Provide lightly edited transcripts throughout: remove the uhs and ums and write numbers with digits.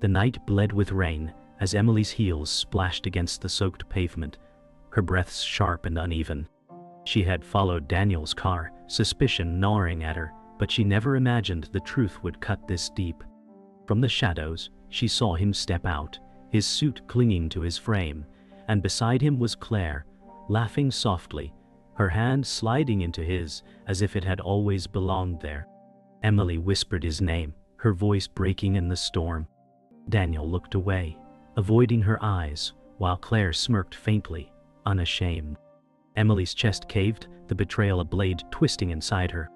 The night bled with rain as Emily's heels splashed against the soaked pavement, her breaths sharp and uneven. She had followed Daniel's car, suspicion gnawing at her, but she never imagined the truth would cut this deep. From the shadows, she saw him step out, his suit clinging to his frame, and beside him was Claire, laughing softly, her hand sliding into his as if it had always belonged there. Emily whispered his name, her voice breaking in the storm. Daniel looked away, avoiding her eyes, while Claire smirked faintly, unashamed. Emily's chest caved, the betrayal a blade twisting inside her.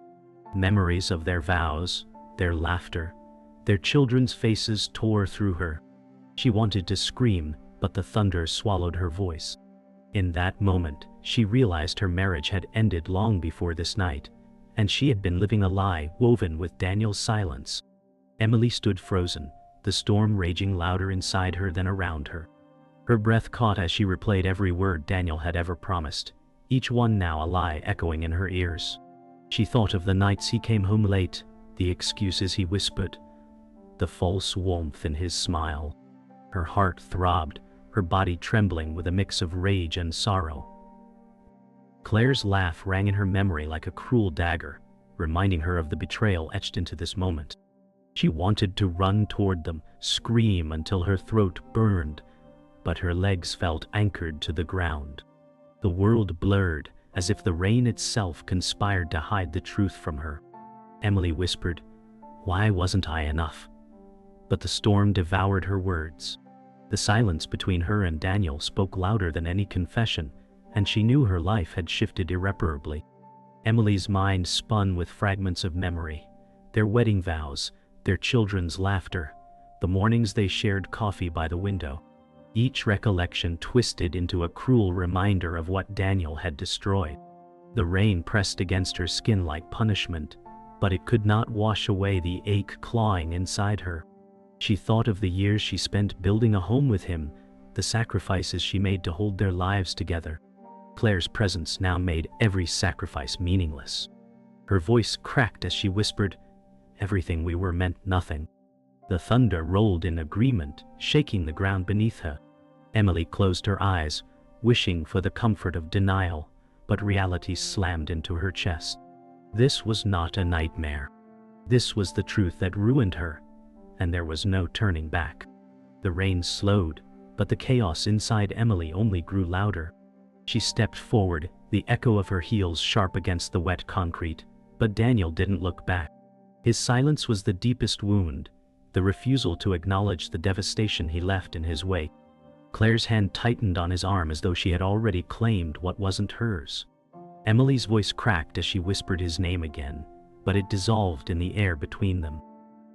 Memories of their vows, their laughter, their children's faces tore through her. She wanted to scream, but the thunder swallowed her voice. In that moment, she realized her marriage had ended long before this night, and she had been living a lie woven with Daniel's silence. Emily stood frozen, the storm raging louder inside her than around her. Her breath caught as she replayed every word Daniel had ever promised, each one now a lie echoing in her ears. She thought of the nights he came home late, the excuses he whispered, the false warmth in his smile. Her heart throbbed, her body trembling with a mix of rage and sorrow. Claire's laugh rang in her memory like a cruel dagger, reminding her of the betrayal etched into this moment. She wanted to run toward them, scream until her throat burned, but her legs felt anchored to the ground. The world blurred, as if the rain itself conspired to hide the truth from her. Emily whispered, "Why wasn't I enough?" But the storm devoured her words. The silence between her and Daniel spoke louder than any confession, and she knew her life had shifted irreparably. Emily's mind spun with fragments of memory, their wedding vows, their children's laughter, the mornings they shared coffee by the window. Each recollection twisted into a cruel reminder of what Daniel had destroyed. The rain pressed against her skin like punishment, but it could not wash away the ache clawing inside her. She thought of the years she spent building a home with him, the sacrifices she made to hold their lives together. Claire's presence now made every sacrifice meaningless. Her voice cracked as she whispered, "Everything we were meant nothing." The thunder rolled in agreement, shaking the ground beneath her. Emily closed her eyes, wishing for the comfort of denial, but reality slammed into her chest. This was not a nightmare. This was the truth that ruined her, and there was no turning back. The rain slowed, but the chaos inside Emily only grew louder. She stepped forward, the echo of her heels sharp against the wet concrete, but Daniel didn't look back. His silence was the deepest wound, the refusal to acknowledge the devastation he left in his wake. Claire's hand tightened on his arm as though she had already claimed what wasn't hers. Emily's voice cracked as she whispered his name again, but it dissolved in the air between them.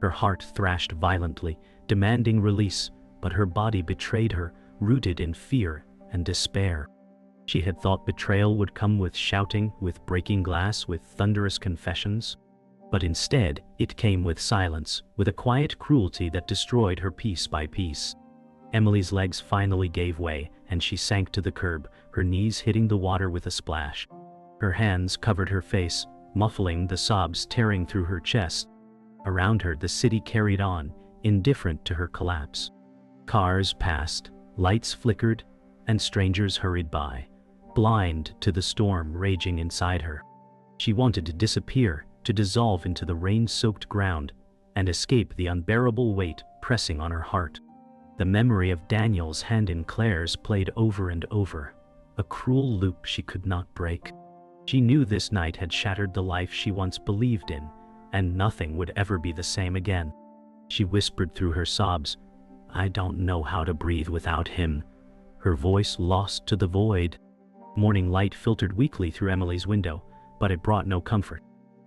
Her heart thrashed violently, demanding release, but her body betrayed her, rooted in fear and despair. She had thought betrayal would come with shouting, with breaking glass, with thunderous confessions. But instead, it came with silence, with a quiet cruelty that destroyed her piece by piece. Emily's legs finally gave way, and she sank to the curb, her knees hitting the water with a splash. Her hands covered her face, muffling the sobs tearing through her chest. Around her, the city carried on, indifferent to her collapse. Cars passed, lights flickered, and strangers hurried by, blind to the storm raging inside her. She wanted to disappear, to dissolve into the rain-soaked ground, and escape the unbearable weight pressing on her heart. The memory of Daniel's hand in Claire's played over and over, a cruel loop she could not break. She knew this night had shattered the life she once believed in, and nothing would ever be the same again. She whispered through her sobs, "I don't know how to breathe without him," her voice lost to the void. Morning light filtered weakly through Emily's window, but it brought no comfort.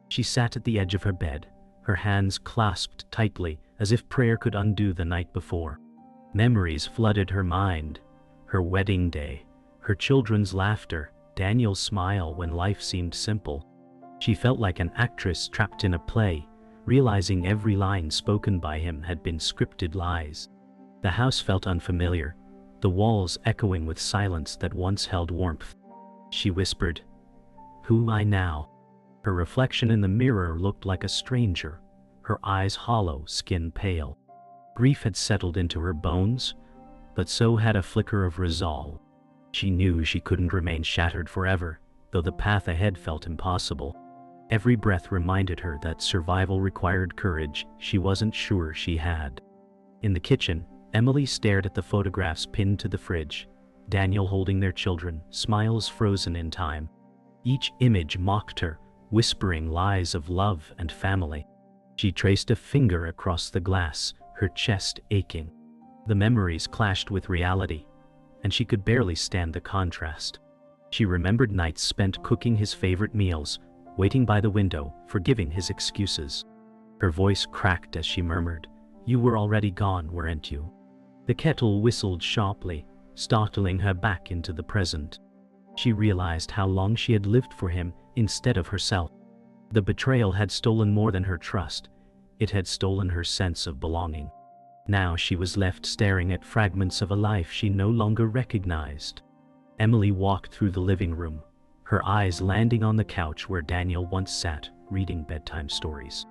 She sat at the edge of her bed, her hands clasped tightly as if prayer could undo the night before. Memories flooded her mind, her wedding day, her children's laughter, Daniel's smile when life seemed simple. She felt like an actress trapped in a play, realizing every line spoken by him had been scripted lies. The house felt unfamiliar, the walls echoing with silence that once held warmth. She whispered, "Who am I now?" Her reflection in the mirror looked like a stranger, her eyes hollow, skin pale. Grief had settled into her bones, but so had a flicker of resolve. She knew she couldn't remain shattered forever, though the path ahead felt impossible. Every breath reminded her that survival required courage she wasn't sure she had. In the kitchen, Emily stared at the photographs pinned to the fridge, Daniel holding their children, smiles frozen in time. Each image mocked her, whispering lies of love and family. She traced a finger across the glass, her chest aching. The memories clashed with reality, and she could barely stand the contrast. She remembered nights spent cooking his favorite meals, waiting by the window, forgiving his excuses. Her voice cracked as she murmured, "You were already gone, weren't you?" The kettle whistled sharply, startling her back into the present. She realized how long she had lived for him instead of herself. The betrayal had stolen more than her trust. It had stolen her sense of belonging. Now she was left staring at fragments of a life she no longer recognized. Emily walked through the living room, her eyes landing on the couch where Daniel once sat, reading bedtime stories.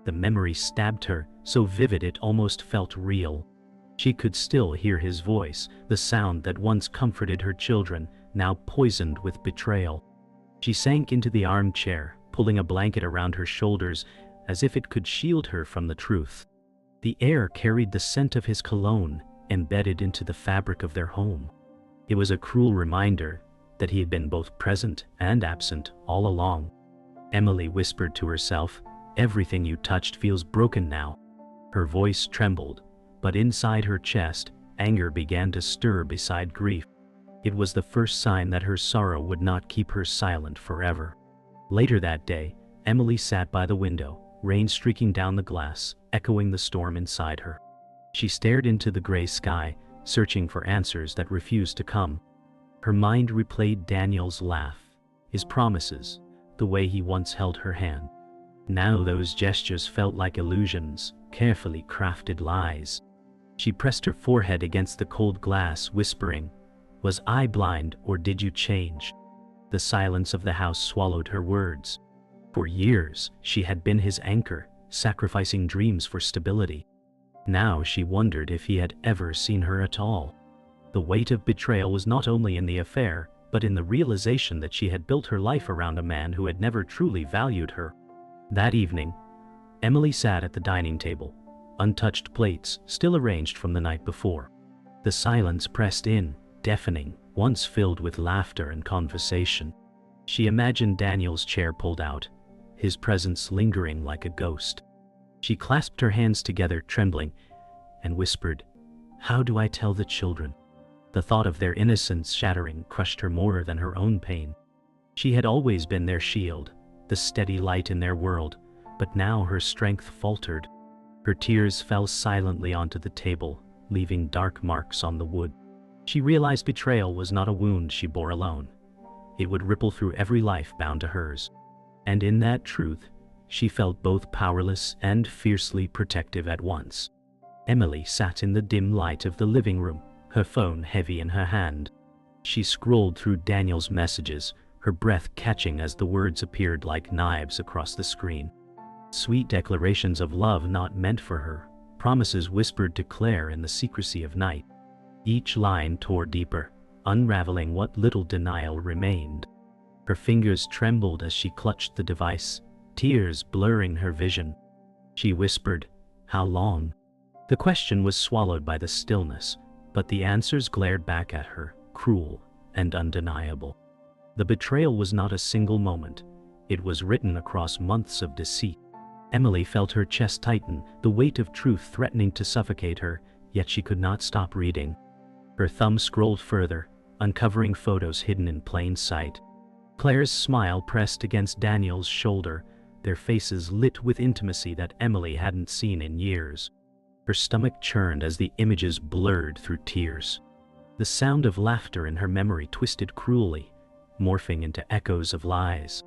The memory stabbed her, so vivid it almost felt real. She could still hear his voice, the sound that once comforted her children, now poisoned with betrayal. She sank into the armchair, pulling a blanket around her shoulders as if it could shield her from the truth. The air carried the scent of his cologne, embedded into the fabric of their home. It was a cruel reminder that he had been both present and absent all along. Emily whispered to herself, "Everything you touched feels broken now." Her voice trembled, but inside her chest, anger began to stir beside grief. It was the first sign that her sorrow would not keep her silent forever. Later that day, Emily sat by the window, rain streaking down the glass, echoing the storm inside her. She stared into the gray sky, searching for answers that refused to come. Her mind replayed Daniel's laugh, his promises, the way he once held her hand. Now those gestures felt like illusions, carefully crafted lies. She pressed her forehead against the cold glass, whispering, "Was I blind, or did you change?" The silence of the house swallowed her words. For years, she had been his anchor, sacrificing dreams for stability. Now she wondered if he had ever seen her at all. The weight of betrayal was not only in the affair, but in the realization that she had built her life around a man who had never truly valued her. That evening, Emily sat at the dining table, untouched plates still arranged from the night before. The silence pressed in, deafening, once filled with laughter and conversation. She imagined Daniel's chair pulled out, his presence lingering like a ghost. She clasped her hands together, trembling, and whispered, "How do I tell the children?" The thought of their innocence shattering crushed her more than her own pain. She had always been their shield, the steady light in their world, but now her strength faltered. Her tears fell silently onto the table, leaving dark marks on the wood. She realized betrayal was not a wound she bore alone. It would ripple through every life bound to hers. And in that truth, she felt both powerless and fiercely protective at once. Emily sat in the dim light of the living room, her phone heavy in her hand. She scrolled through Daniel's messages, her breath catching as the words appeared like knives across the screen. Sweet declarations of love not meant for her, promises whispered to Claire in the secrecy of night. Each line tore deeper, unraveling what little denial remained. Her fingers trembled as she clutched the device, tears blurring her vision. She whispered, "How long?" The question was swallowed by the stillness, but the answers glared back at her, cruel and undeniable. The betrayal was not a single moment. It was written across months of deceit. Emily felt her chest tighten, the weight of truth threatening to suffocate her, yet she could not stop reading. Her thumb scrolled further, uncovering photos hidden in plain sight. Claire's smile pressed against Daniel's shoulder, their faces lit with intimacy that Emily hadn't seen in years. Her stomach churned as the images blurred through tears. The sound of laughter in her memory twisted cruelly, morphing into echoes of lies.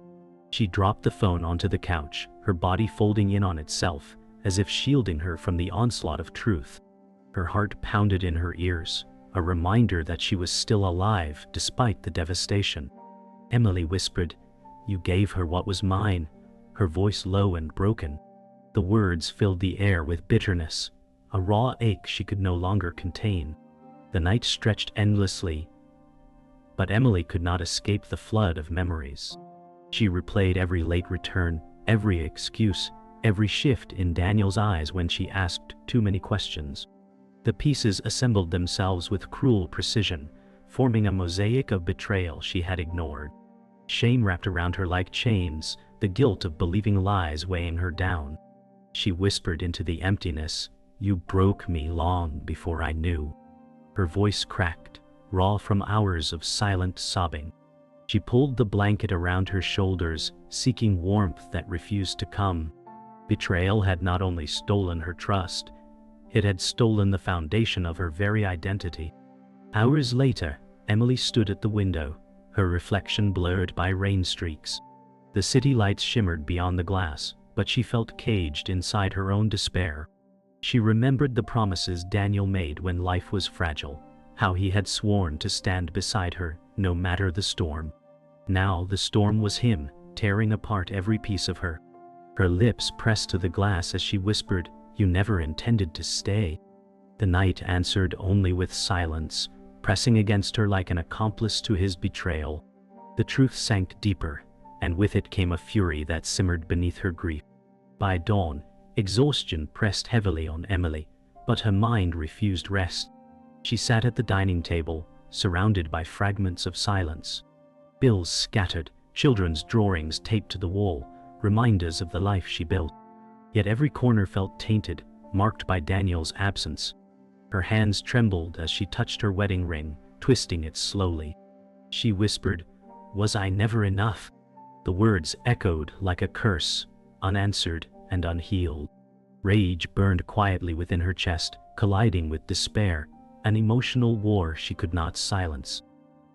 She dropped the phone onto the couch, her body folding in on itself, as if shielding her from the onslaught of truth. Her heart pounded in her ears, a reminder that she was still alive despite the devastation. Emily whispered, "You gave her what was mine," her voice low and broken. The words filled the air with bitterness, a raw ache she could no longer contain. The night stretched endlessly, but Emily could not escape the flood of memories. She replayed every late return, every excuse, every shift in Daniel's eyes when she asked too many questions. The pieces assembled themselves with cruel precision, forming a mosaic of betrayal she had ignored. Shame wrapped around her like chains, the guilt of believing lies weighing her down. She whispered into the emptiness, "You broke me long before I knew." Her voice cracked, raw from hours of silent sobbing. She pulled the blanket around her shoulders, seeking warmth that refused to come. Betrayal had not only stolen her trust, it had stolen the foundation of her very identity. Hours later, Emily stood at the window, her reflection blurred by rain streaks. The city lights shimmered beyond the glass, but she felt caged inside her own despair. She remembered the promises Daniel made when life was fragile, how he had sworn to stand beside her, no matter the storm. Now the storm was him, tearing apart every piece of her. Her lips pressed to the glass as she whispered, "You never intended to stay." The night answered only with silence, pressing against her like an accomplice to his betrayal. The truth sank deeper, and with it came a fury that simmered beneath her grief. By dawn, exhaustion pressed heavily on Emily, but her mind refused rest. She sat at the dining table, surrounded by fragments of silence. Bills scattered, children's drawings taped to the wall, reminders of the life she built. Yet every corner felt tainted, marked by Daniel's absence. Her hands trembled as she touched her wedding ring, twisting it slowly. She whispered, "Was I never enough?" The words echoed like a curse, unanswered and unhealed. Rage burned quietly within her chest, colliding with despair, an emotional war she could not silence.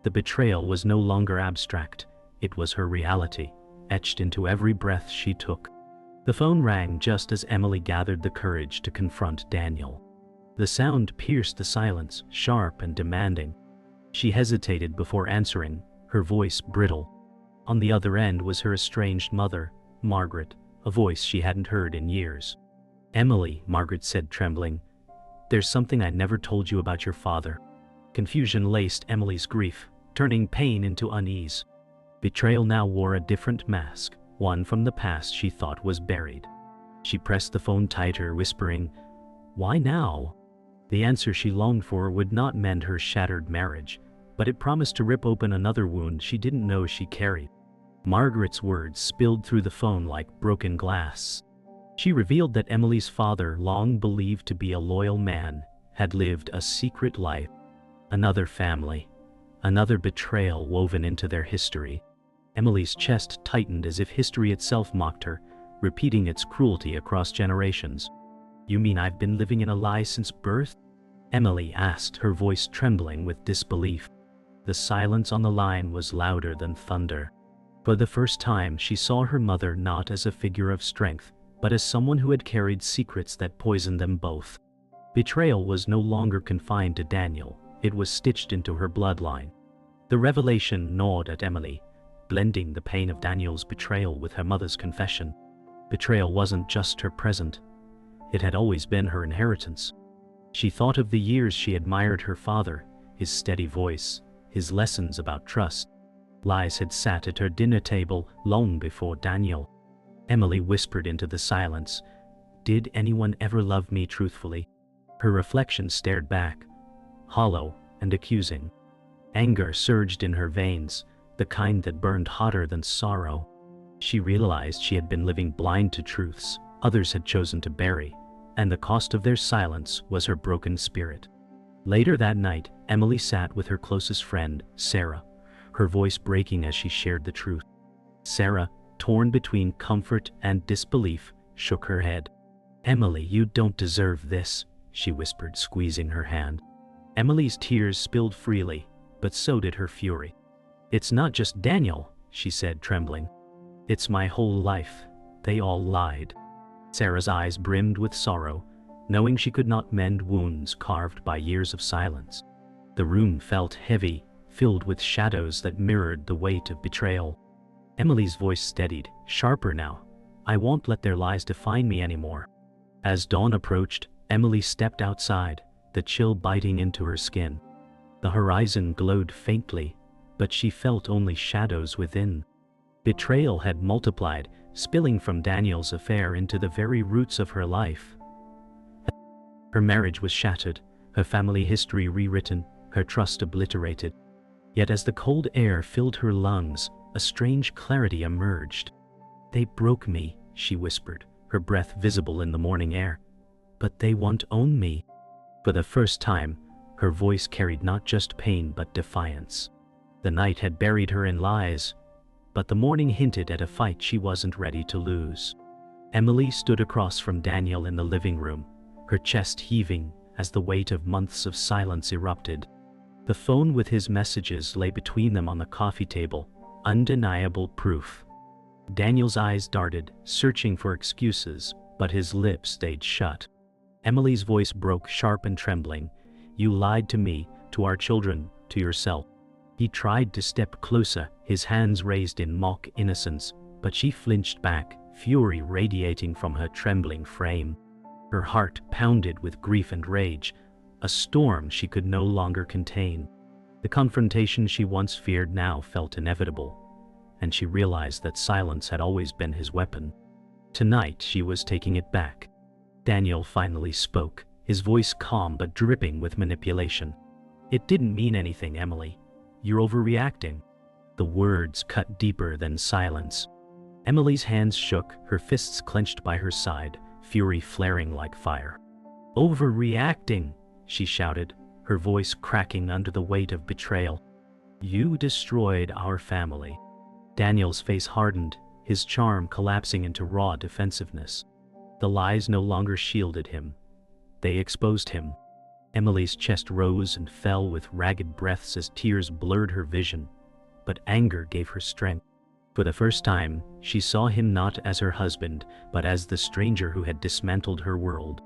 The betrayal was no longer abstract, it was her reality, etched into every breath she took. The phone rang just as Emily gathered the courage to confront Daniel. The sound pierced the silence, sharp and demanding. She hesitated before answering, her voice brittle. On the other end was her estranged mother, Margaret, a voice she hadn't heard in years. "Emily," Margaret said, trembling, "there's something I never told you about your father." Confusion laced Emily's grief, turning pain into unease. Betrayal now wore a different mask, one from the past she thought was buried. She pressed the phone tighter, whispering, "Why now?" The answer she longed for would not mend her shattered marriage, but it promised to rip open another wound she didn't know she carried. Margaret's words spilled through the phone like broken glass. She revealed that Emily's father, long believed to be a loyal man, had lived a secret life. Another family, another betrayal woven into their history. Emily's chest tightened as if history itself mocked her, repeating its cruelty across generations. "You mean I've been living in a lie since birth?" Emily asked, her voice trembling with disbelief. The silence on the line was louder than thunder. For the first time, she saw her mother not as a figure of strength, but as someone who had carried secrets that poisoned them both. Betrayal was no longer confined to Daniel, it was stitched into her bloodline. The revelation gnawed at Emily, blending the pain of Daniel's betrayal with her mother's confession. Betrayal wasn't just her present, it had always been her inheritance. She thought of the years she admired her father, his steady voice, his lessons about trust. Lies had sat at her dinner table long before Daniel. Emily whispered into the silence, "Did anyone ever love me truthfully?" Her reflection stared back, hollow and accusing. Anger surged in her veins, the kind that burned hotter than sorrow. She realized she had been living blind to truths others had chosen to bury, and the cost of their silence was her broken spirit. Later that night, Emily sat with her closest friend, Sarah, her voice breaking as she shared the truth. Sarah, torn between comfort and disbelief, shook her head. "Emily, you don't deserve this," she whispered, squeezing her hand. Emily's tears spilled freely, but so did her fury. "It's not just Daniel," she said, trembling. "It's my whole life. They all lied." Sarah's eyes brimmed with sorrow, knowing she could not mend wounds carved by years of silence. The room felt heavy, filled with shadows that mirrored the weight of betrayal. Emily's voice steadied, sharper now. "I won't let their lies define me anymore." As dawn approached, Emily stepped outside, the chill biting into her skin. The horizon glowed faintly, but she felt only shadows within. Betrayal had multiplied, spilling from Daniel's affair into the very roots of her life. Her marriage was shattered, her family history rewritten, her trust obliterated. Yet as the cold air filled her lungs, a strange clarity emerged. "They broke me," she whispered, her breath visible in the morning air. "But they won't own me." For the first time, her voice carried not just pain but defiance. The night had buried her in lies, but the morning hinted at a fight she wasn't ready to lose. Emily stood across from Daniel in the living room, her chest heaving as the weight of months of silence erupted. The phone with his messages lay between them on the coffee table, undeniable proof. Daniel's eyes darted, searching for excuses, but his lips stayed shut. Emily's voice broke sharp and trembling. "You lied to me, to our children, to yourself." He tried to step closer, his hands raised in mock innocence, but she flinched back, fury radiating from her trembling frame. Her heart pounded with grief and rage, a storm she could no longer contain. The confrontation she once feared now felt inevitable, and she realized that silence had always been his weapon. Tonight she was taking it back. Daniel finally spoke, his voice calm but dripping with manipulation. "It didn't mean anything, Emily. You're overreacting." The words cut deeper than silence. Emily's hands shook, her fists clenched by her side, fury flaring like fire. "Overreacting," she shouted, her voice cracking under the weight of betrayal. "You destroyed our family." Daniel's face hardened, his charm collapsing into raw defensiveness. The lies no longer shielded him. They exposed him. Emily's chest rose and fell with ragged breaths as tears blurred her vision, but anger gave her strength. For the first time, she saw him not as her husband, but as the stranger who had dismantled her world.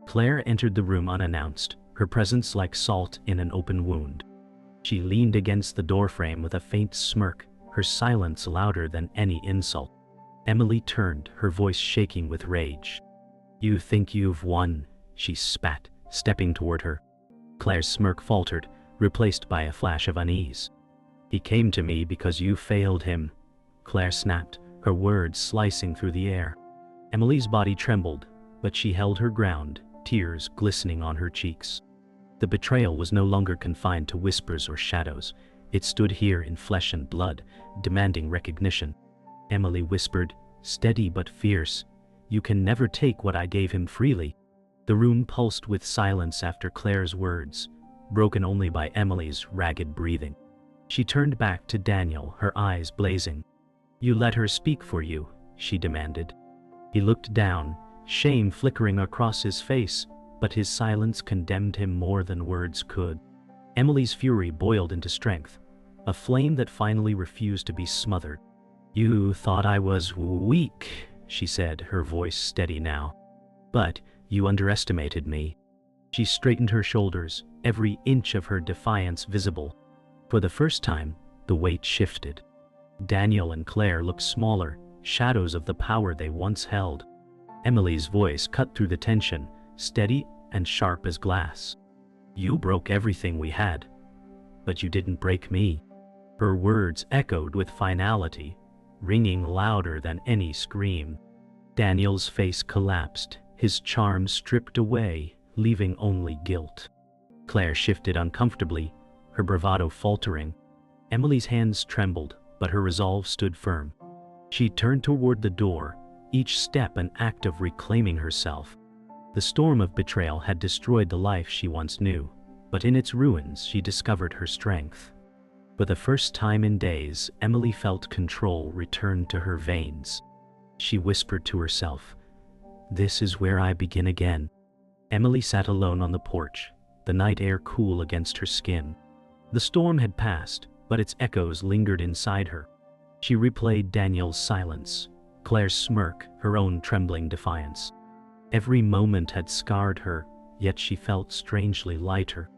Claire entered the room unannounced, her presence like salt in an open wound. She leaned against the doorframe with a faint smirk, her silence louder than any insult. Emily turned, her voice shaking with rage. "You think you've won," she spat, stepping toward her. Claire's smirk faltered, replaced by a flash of unease. "He came to me because you failed him," Claire snapped, her words slicing through the air. Emily's body trembled, but she held her ground, tears glistening on her cheeks. The betrayal was no longer confined to whispers or shadows. It stood here in flesh and blood, demanding recognition. Emily whispered, steady but fierce, "You can never take what I gave him freely." The room pulsed with silence after Claire's words, broken only by Emily's ragged breathing. She turned back to Daniel, her eyes blazing. "You let her speak for you," she demanded. He looked down, shame flickering across his face, but his silence condemned him more than words could. Emily's fury boiled into strength, a flame that finally refused to be smothered. "You thought I was weak," she said, her voice steady now. "But you underestimated me." She straightened her shoulders, every inch of her defiance visible. For the first time, the weight shifted. Daniel and Claire looked smaller, shadows of the power they once held. Emily's voice cut through the tension, steady and sharp as glass. "You broke everything we had, but you didn't break me." Her words echoed with finality, ringing louder than any scream. Daniel's face collapsed, his charm stripped away, leaving only guilt. Claire shifted uncomfortably, her bravado faltering. Emily's hands trembled, but her resolve stood firm. She turned toward the door, each step an act of reclaiming herself. The storm of betrayal had destroyed the life she once knew, but in its ruins she discovered her strength. For the first time in days, Emily felt control return to her veins. She whispered to herself, "This is where I begin again." Emily sat alone on the porch, the night air cool against her skin. The storm had passed, but its echoes lingered inside her. She replayed Daniel's silence, Claire's smirk, her own trembling defiance. Every moment had scarred her, yet she felt strangely lighter.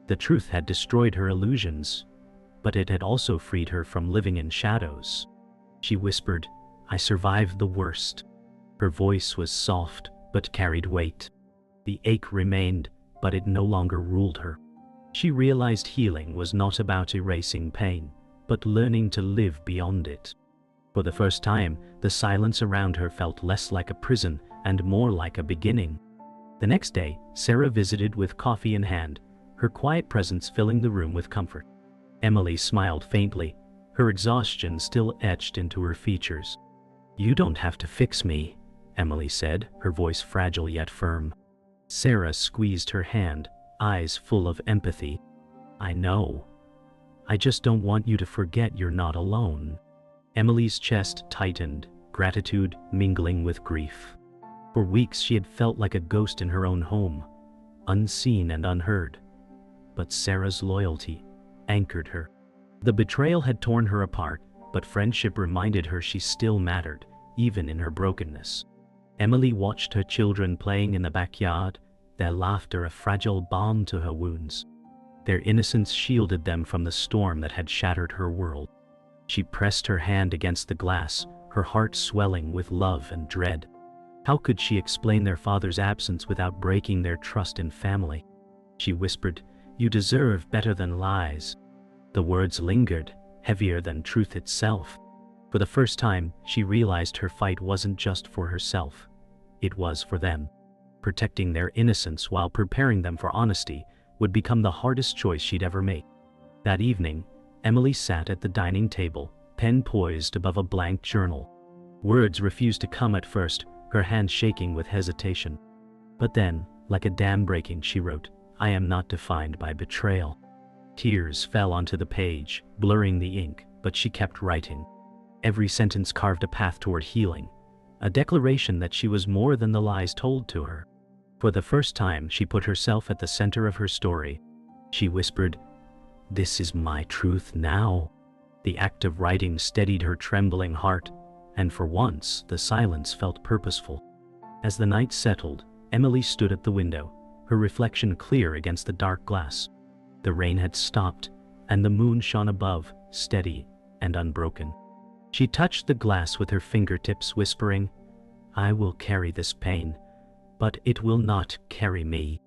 The truth had destroyed her illusions, but it had also freed her from living in shadows. She whispered, "I survived the worst." Her voice was soft, but carried weight. The ache remained, but it no longer ruled her. She realized healing was not about erasing pain, but learning to live beyond it. For the first time, the silence around her felt less like a prison and more like a beginning. The next day, Sarah visited with coffee in hand, her quiet presence filling the room with comfort. Emily smiled faintly, her exhaustion still etched into her features. "You don't have to fix me," Emily said, her voice fragile yet firm. Sarah squeezed her hand, eyes full of empathy. "I know. I just don't want you to forget you're not alone." Emily's chest tightened, gratitude mingling with grief. For weeks she had felt like a ghost in her own home, unseen and unheard. But Sarah's loyalty anchored her. The betrayal had torn her apart, but friendship reminded her she still mattered, even in her brokenness. Emily watched her children playing in the backyard, their laughter a fragile balm to her wounds. Their innocence shielded them from the storm that had shattered her world. She pressed her hand against the glass, her heart swelling with love and dread. How could she explain their father's absence without breaking their trust in family? She whispered, "You deserve better than lies." The words lingered, heavier than truth itself. For the first time, she realized her fight wasn't just for herself. It was for them. Protecting their innocence while preparing them for honesty would become the hardest choice she'd ever make. That evening, Emily sat at the dining table, pen poised above a blank journal. Words refused to come at first, her hand shaking with hesitation. But then, like a dam breaking, she wrote, "I am not defined by betrayal." Tears fell onto the page, blurring the ink, but she kept writing. Every sentence carved a path toward healing, a declaration that she was more than the lies told to her. For the first time, she put herself at the center of her story. She whispered, "This is my truth now." The act of writing steadied her trembling heart, and for once, the silence felt purposeful. As the night settled, Emily stood at the window, her reflection clear against the dark glass. The rain had stopped, and the moon shone above, steady and unbroken. She touched the glass with her fingertips, whispering, "I will carry this pain, but it will not carry me."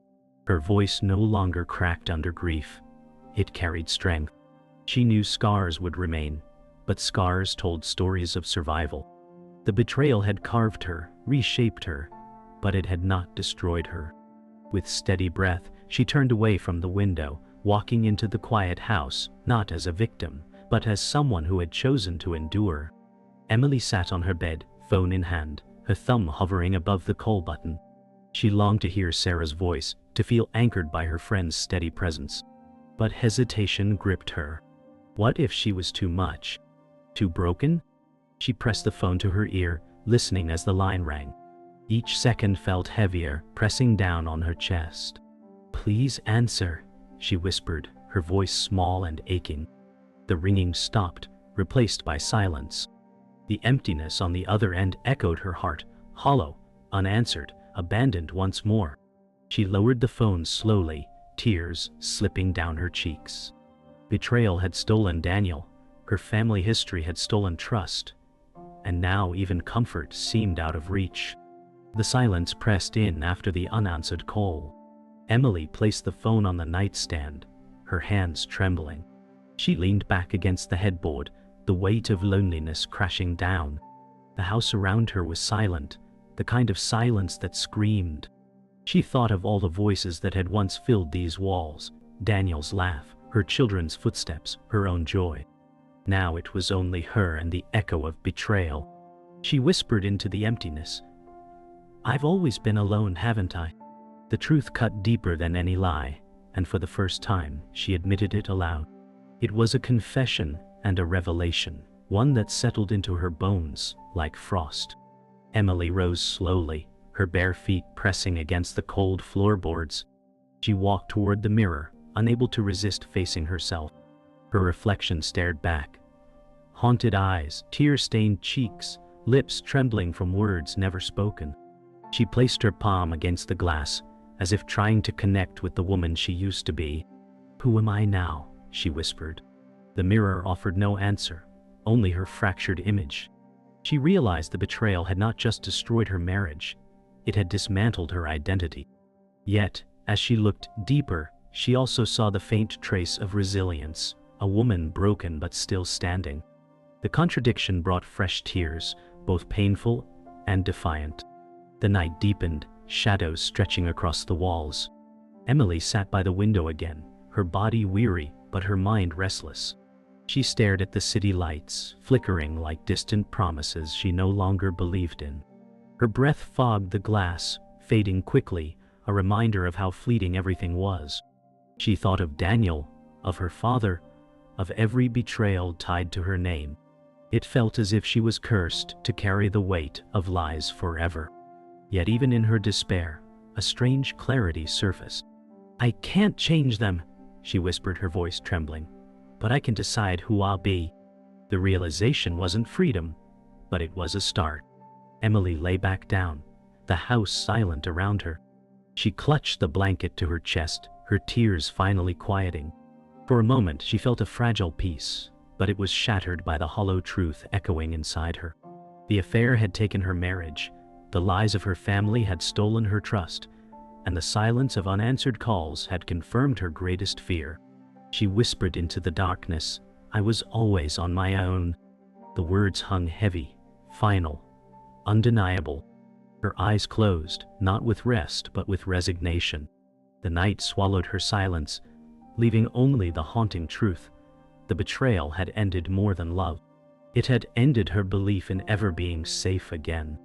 Her voice no longer cracked under grief. It carried strength. She knew scars would remain, but scars told stories of survival. The betrayal had carved her, reshaped her, but it had not destroyed her. With steady breath, she turned away from the window, walking into the quiet house, not as a victim, but as someone who had chosen to endure. Emily sat on her bed, phone in hand, her thumb hovering above the call button. She longed to hear Sarah's voice, to feel anchored by her friend's steady presence. But hesitation gripped her. What if she was too much? Too broken? She pressed the phone to her ear, listening as the line rang. Each second felt heavier, pressing down on her chest. "Please answer," she whispered, her voice small and aching. The ringing stopped, replaced by silence. The emptiness on the other end echoed her heart, hollow, unanswered, abandoned once more. She lowered the phone slowly, tears slipping down her cheeks. Betrayal had stolen Daniel, her family history had stolen trust, and now even comfort seemed out of reach. The silence pressed in after the unanswered call. Emily placed the phone on the nightstand, her hands trembling. She leaned back against the headboard, the weight of loneliness crashing down. The house around her was silent, the kind of silence that screamed. She thought of all the voices that had once filled these walls, Daniel's laugh, her children's footsteps, her own joy. Now it was only her and the echo of betrayal. She whispered into the emptiness, "I've always been alone, haven't I?" The truth cut deeper than any lie, and for the first time, she admitted it aloud. It was a confession and a revelation, one that settled into her bones like frost. Emily rose slowly, her bare feet pressing against the cold floorboards. She walked toward the mirror, unable to resist facing herself. Her reflection stared back. Haunted eyes, tear-stained cheeks, lips trembling from words never spoken. She placed her palm against the glass, as if trying to connect with the woman she used to be. "Who am I now?" she whispered. The mirror offered no answer, only her fractured image. She realized the betrayal had not just destroyed her marriage, it had dismantled her identity. Yet, as she looked deeper, she also saw the faint trace of resilience, a woman broken but still standing. The contradiction brought fresh tears, both painful and defiant. The night deepened, shadows stretching across the walls. Emily sat by the window again, her body weary but her mind restless. She stared at the city lights, flickering like distant promises she no longer believed in. Her breath fogged the glass, fading quickly, a reminder of how fleeting everything was. She thought of Daniel, of her father, of every betrayal tied to her name. It felt as if she was cursed to carry the weight of lies forever. Yet even in her despair, a strange clarity surfaced. "I can't change them," she whispered, her voice trembling, "but I can decide who I'll be." The realization wasn't freedom, but it was a start. Emily lay back down, the house silent around her. She clutched the blanket to her chest, her tears finally quieting. For a moment she felt a fragile peace, but it was shattered by the hollow truth echoing inside her. The affair had taken her marriage, the lies of her family had stolen her trust, and the silence of unanswered calls had confirmed her greatest fear. She whispered into the darkness, "I was always on my own." The words hung heavy, final, undeniable. Her eyes closed, not with rest but with resignation. The night swallowed her silence, leaving only the haunting truth. The betrayal had ended more than love. It had ended her belief in ever being safe again.